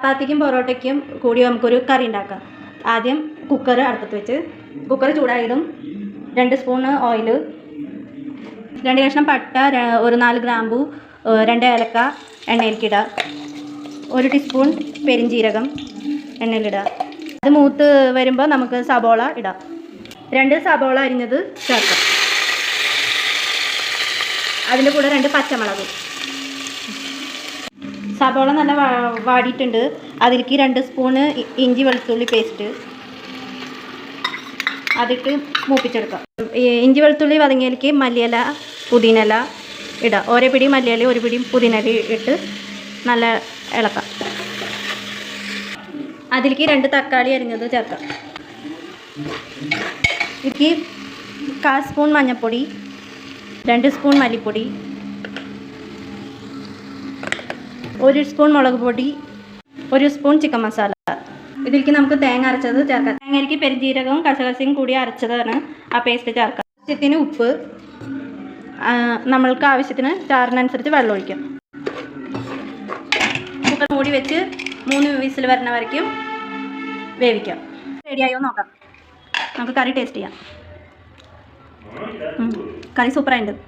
ചപ്പാത്തിക്കും പൊറോട്ടയ്ക്കും കൂടി നമുക്കൊരു കറി ഉണ്ടാക്കാം. ആദ്യം കുക്കർ അടുപ്പത്ത് വെച്ച് കുക്കർ ചൂടായതും 2 സ്പൂണ് ഓയിൽ, 2 കഷ്ണം പട്ട, ഒരു 4 ഗ്രാമ്പു, 2 ഏലക്ക എണ്ണയിലേക്കിടുക. 1 ടീസ്പൂൺ പെരിഞ്ജീരകം എണ്ണയിലിടുക. അത് മൂത്ത് വരുമ്പോൾ നമുക്ക് സബോള ഇടാം. 2 സബോള അരിഞ്ഞത് ചേർക്കാം. അതിൻ്റെ കൂടെ 2 പച്ചമുളക്. സബോള നല്ല വാടിയിട്ടുണ്ട്. അതിലേക്ക് 2 സ്പൂണ് ഇഞ്ചി വെളുത്തുള്ളി പേസ്റ്റ് അതിട്ട് മൂപ്പിച്ചെടുക്കാം. ഇഞ്ചി വെളുത്തുള്ളി വതങ്ങിയതിലേക്ക് മല്ലിയില, പുതിനയില ഇടുക. ഓരോ പിടി മല്ലിയില, ഒരു പിടി പുതിനയില ഇട്ട് നല്ല ഇളക്കാം. അതിലേക്ക് 2 തക്കാളി അരിഞ്ഞത് ചേർക്കാം. ഇതിലേക്ക് 1/4 സ്പൂൺ മഞ്ഞൾപ്പൊടി, 2 സ്പൂൺ മല്ലിപ്പൊടി, 1 സ്പൂൺ മുളക് പൊടി, 1 സ്പൂൺ ചിക്കൻ മസാല. ഇതിലേക്ക് നമുക്ക് തേങ്ങ അരച്ചത് ചേർക്കാം. തേങ്ങയിലേക്ക് പെരിഞ്ജീരകവും കസകസയും കൂടി അരച്ചതാണ് ആ പേസ്റ്റ് ചേർക്കാം. ആവശ്യത്തിന് ഉപ്പ്, നമ്മൾക്ക് ആവശ്യത്തിന് ചാറിനനുസരിച്ച് വെള്ളം ഒഴിക്കാം. കുക്കർ മൂടി വെച്ച് 3 വിസിൽ വരുന്ന വരയ്ക്കും വേവിക്കാം. റെഡിയായോ നോക്കാം. നമുക്ക് കറി ടേസ്റ്റ് ചെയ്യാം. കറി സൂപ്പറായിട്ടുണ്ട്.